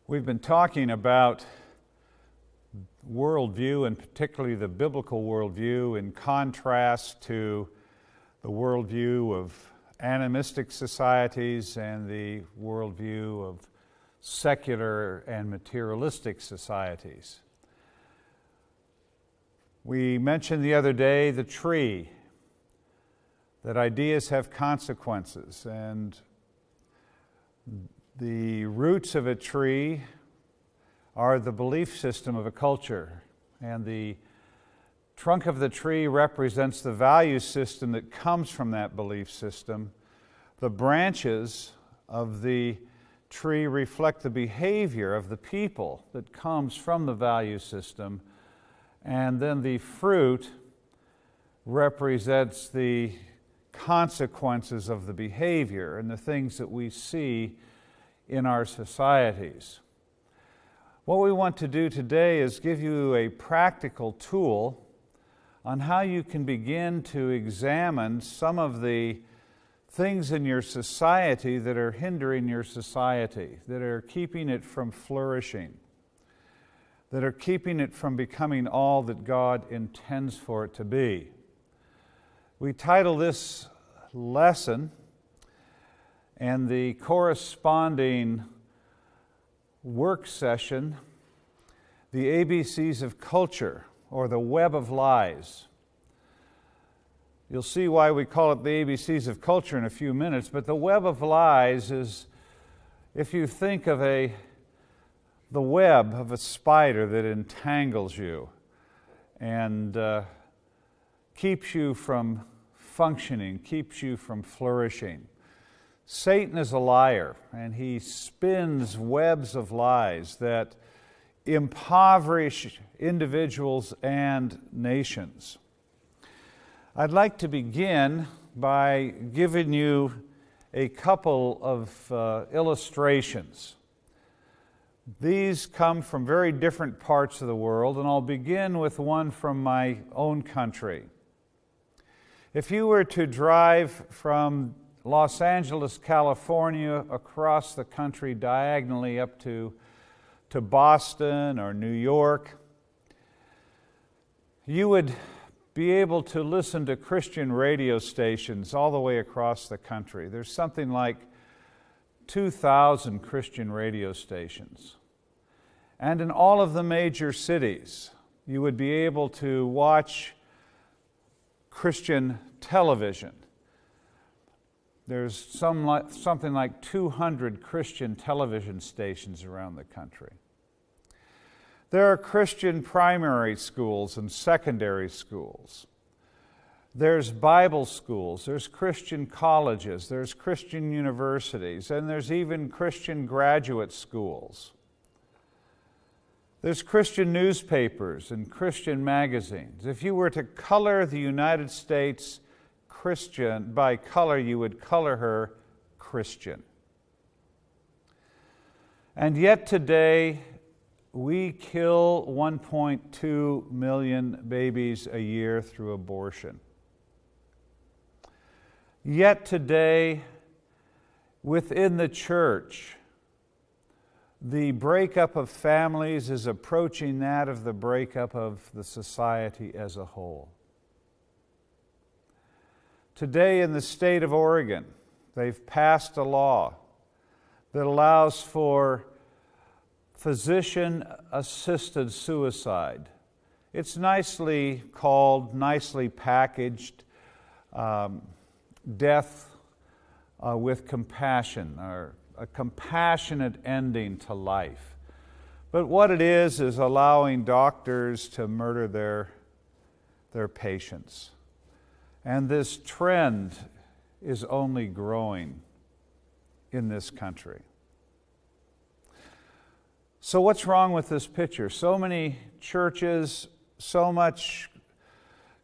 We've been talking about worldview, and particularly the biblical worldview, in contrast to the worldview of animistic societies and the worldview of secular and materialistic societies. We mentioned the other day the tree, that ideas have consequences, and the roots of a tree are the belief system of a culture, and the trunk of the tree represents the value system that comes from that belief system. The branches of the tree reflect the behavior of the people that comes from the value system, and then the fruit represents the consequences of the behavior and the things that we see in our societies. What we want to do today is give you a practical tool on how you can begin to examine some of the things in your society that are hindering your society, that are keeping it from flourishing, that are keeping it from becoming all that God intends for it to be. We title this lesson and the corresponding work session, The ABCs of Culture, or the Web of Lies. You'll see why we call it the ABCs of Culture in a few minutes, but the Web of Lies is, if you think of the web of a spider that entangles you and keeps you from functioning, keeps you from flourishing. Satan is a liar, and he spins webs of lies that impoverish individuals and nations. I'd like to begin by giving you a couple of illustrations. These come from very different parts of the world, and I'll begin with one from my own country. If you were to drive from Los Angeles, California, across the country diagonally up to Boston or New York, you would be able to listen to Christian radio stations all the way across the country. There's something like 2,000 Christian radio stations. And in all of the major cities, you would be able to watch Christian television. There's something like 200 Christian television stations around the country. There are Christian primary schools and secondary schools. There's Bible schools, there's Christian colleges, there's Christian universities, and there's even Christian graduate schools. There's Christian newspapers and Christian magazines. If you were to color the United States Christian, by color, you would color her Christian. And yet today, we kill 1.2 million babies a year through abortion. Yet today, within the church, the breakup of families is approaching that of the breakup of the society as a whole. Today in the state of Oregon, they've passed a law that allows for physician-assisted suicide. It's nicely called, nicely packaged, death with compassion, or a compassionate ending to life. But what it is allowing doctors to murder their patients. And this trend is only growing in this country. So what's wrong with this picture? So many churches, so much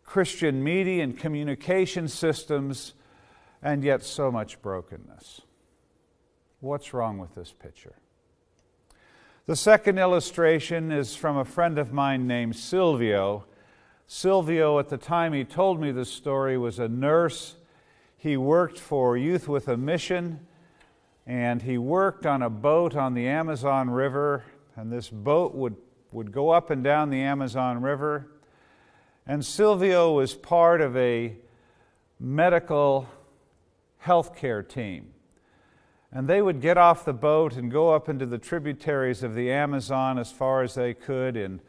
Christian media and communication systems, and yet so much brokenness. What's wrong with this picture? The second illustration is from a friend of mine named Silvio. Silvio, at the time he told me this story, was a nurse. He worked for Youth with a Mission and he worked on a boat on the Amazon River, and this boat would go up and down the Amazon River. And Silvio was part of a medical healthcare team. And they would get off the boat and go up into the tributaries of the Amazon as far as they could in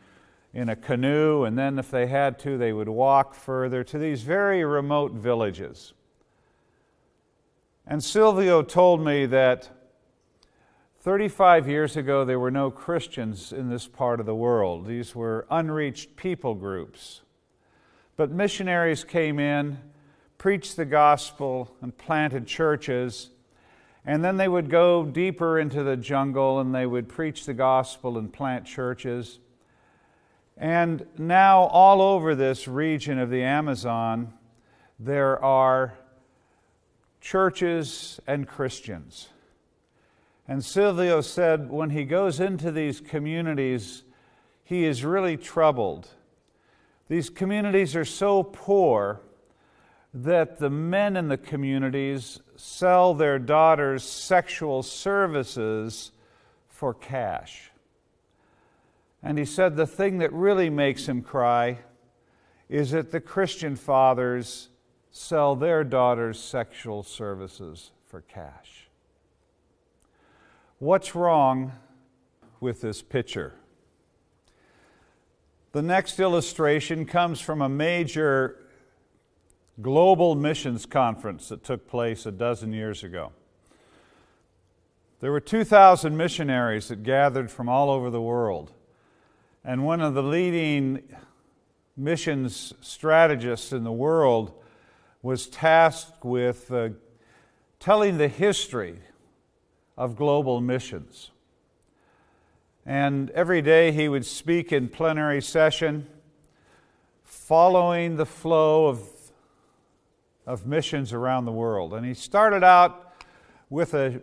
a canoe, and then if they had to, they would walk further to these very remote villages. And Silvio told me that 35 years ago there were no Christians in this part of the world. These were unreached people groups. But missionaries came in, preached the gospel, and planted churches. And then they would go deeper into the jungle and they would preach the gospel and plant churches. And now all over this region of the Amazon, there are churches and Christians. And Silvio said when he goes into these communities, he is really troubled. These communities are so poor that the men in the communities sell their daughters' sexual services for cash. And he said the thing that really makes him cry is that the Christian fathers sell their daughters' sexual services for cash. What's wrong with this picture? The next illustration comes from a major global missions conference that took place a dozen years ago. There were 2,000 missionaries that gathered from all over the world. And one of the leading missions strategists in the world was tasked with telling the history of global missions. And every day he would speak in plenary session, following the flow of missions around the world. And he started out with a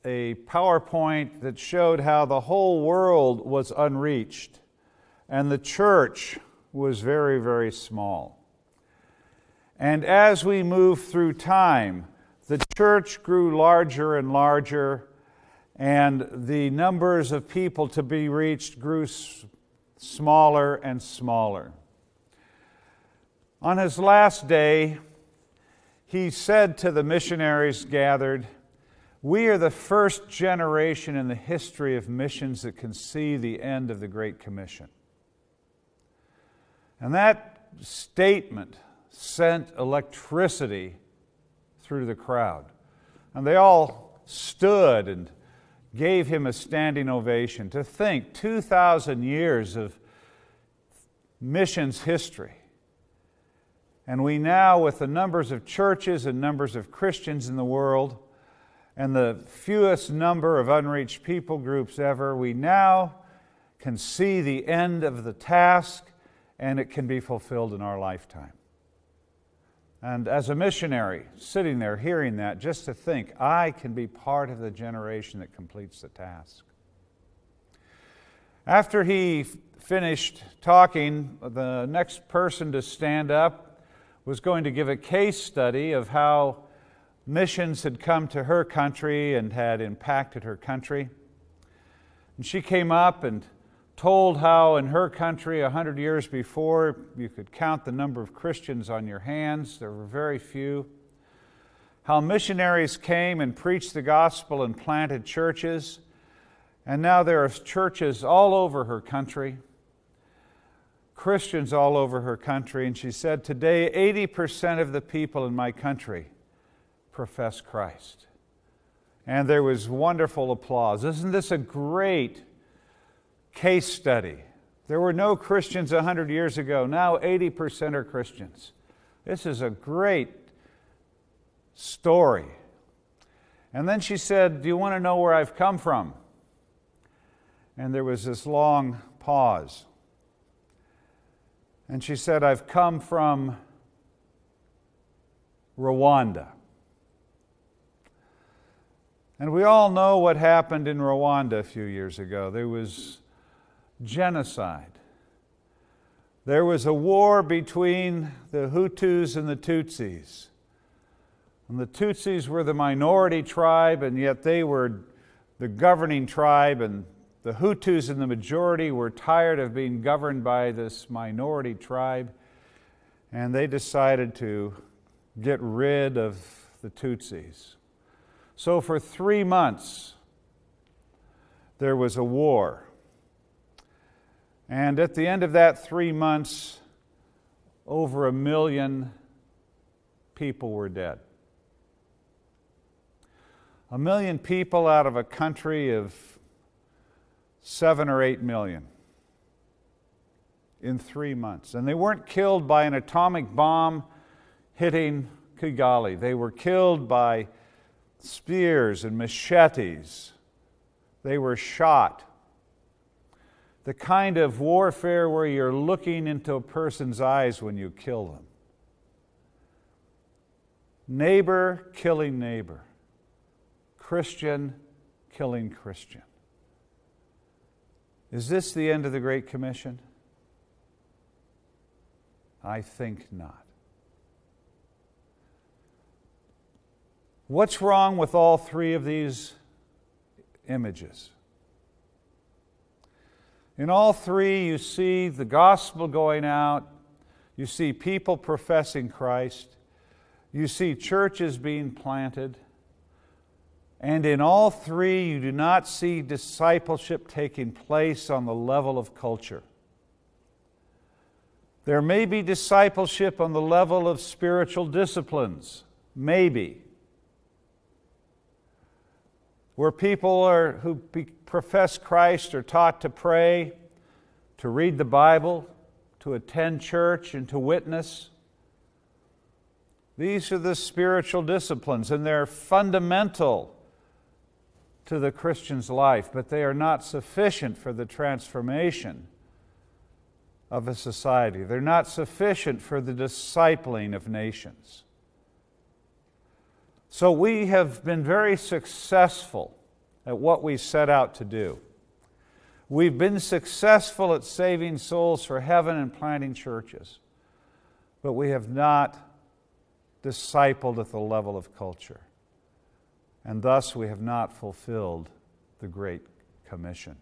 PowerPoint that showed how the whole world was unreached and the church was very, very small. And as we moved through time, the church grew larger and larger, and the numbers of people to be reached grew smaller and smaller. On his last day, he said to the missionaries gathered, "We are the first generation in the history of missions that can see the end of the Great Commission." And that statement sent electricity through the crowd. And they all stood and gave him a standing ovation. To think, 2,000 years of missions history. And we now, with the numbers of churches and numbers of Christians in the world, and the fewest number of unreached people groups ever, we now can see the end of the task, and it can be fulfilled in our lifetime. And as a missionary, sitting there hearing that, just to think, I can be part of the generation that completes the task. After he finished talking, the next person to stand up was going to give a case study of how missions had come to her country and had impacted her country. And she came up and told how in her country 100 years before you could count the number of Christians on your hands. There were very few. How missionaries came and preached the gospel and planted churches. And now there are churches all over her country, Christians all over her country. And she said, today 80% of the people in my country profess Christ. And there was wonderful applause. Isn't this a great case study? There were no Christians 100 years ago. Now 80% are Christians. This is a great story. And then she said, do you want to know where I've come from? And there was this long pause. And she said, I've come from Rwanda. And we all know what happened in Rwanda a few years ago. There was genocide. There was a war between the Hutus and the Tutsis. And the Tutsis were the minority tribe, and yet they were the governing tribe, and the Hutus in the majority were tired of being governed by this minority tribe, and they decided to get rid of the Tutsis. So for 3 months, there was a war. And at the end of that 3 months, over 1 million people were dead. 1 million people out of a country of 7 or 8 million in 3 months. And they weren't killed by an atomic bomb hitting Kigali. They were killed by spears and machetes. They were shot. The kind of warfare where you're looking into a person's eyes when you kill them. Neighbor killing neighbor. Christian killing Christian. Is this the end of the Great Commission? I think not. What's wrong with all three of these images? In all three, you see the gospel going out, you see people professing Christ, you see churches being planted, and in all three, you do not see discipleship taking place on the level of culture. There may be discipleship on the level of spiritual disciplines, maybe, where people who profess Christ are taught to pray, to read the Bible, to attend church, and to witness. These are the spiritual disciplines, and they're fundamental to the Christian's life, but they are not sufficient for the transformation of a society. They're not sufficient for the discipling of nations. So we have been very successful at what we set out to do. We've been successful at saving souls for heaven and planting churches, but we have not discipled at the level of culture. And thus we have not fulfilled the Great Commission.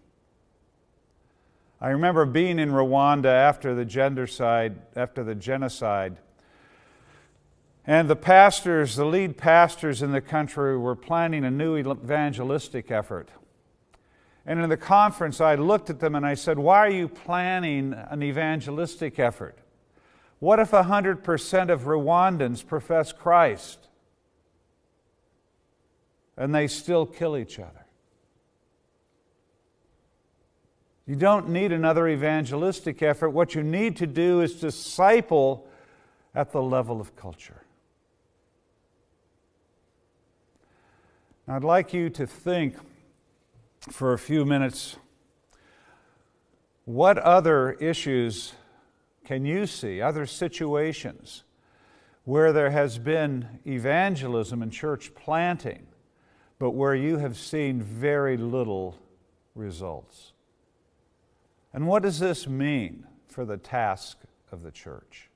I remember being in Rwanda after the genocide, and the lead pastors in the country were planning a new evangelistic effort. And in the conference, I looked at them and I said, "Why are you planning an evangelistic effort? What if 100% of Rwandans profess Christ and they still kill each other?" You don't need another evangelistic effort. What you need to do is disciple at the level of culture. Now, I'd like you to think for a few minutes, what other issues can you see, other situations where there has been evangelism and church planting, but where you have seen very little results? And what does this mean for the task of the church?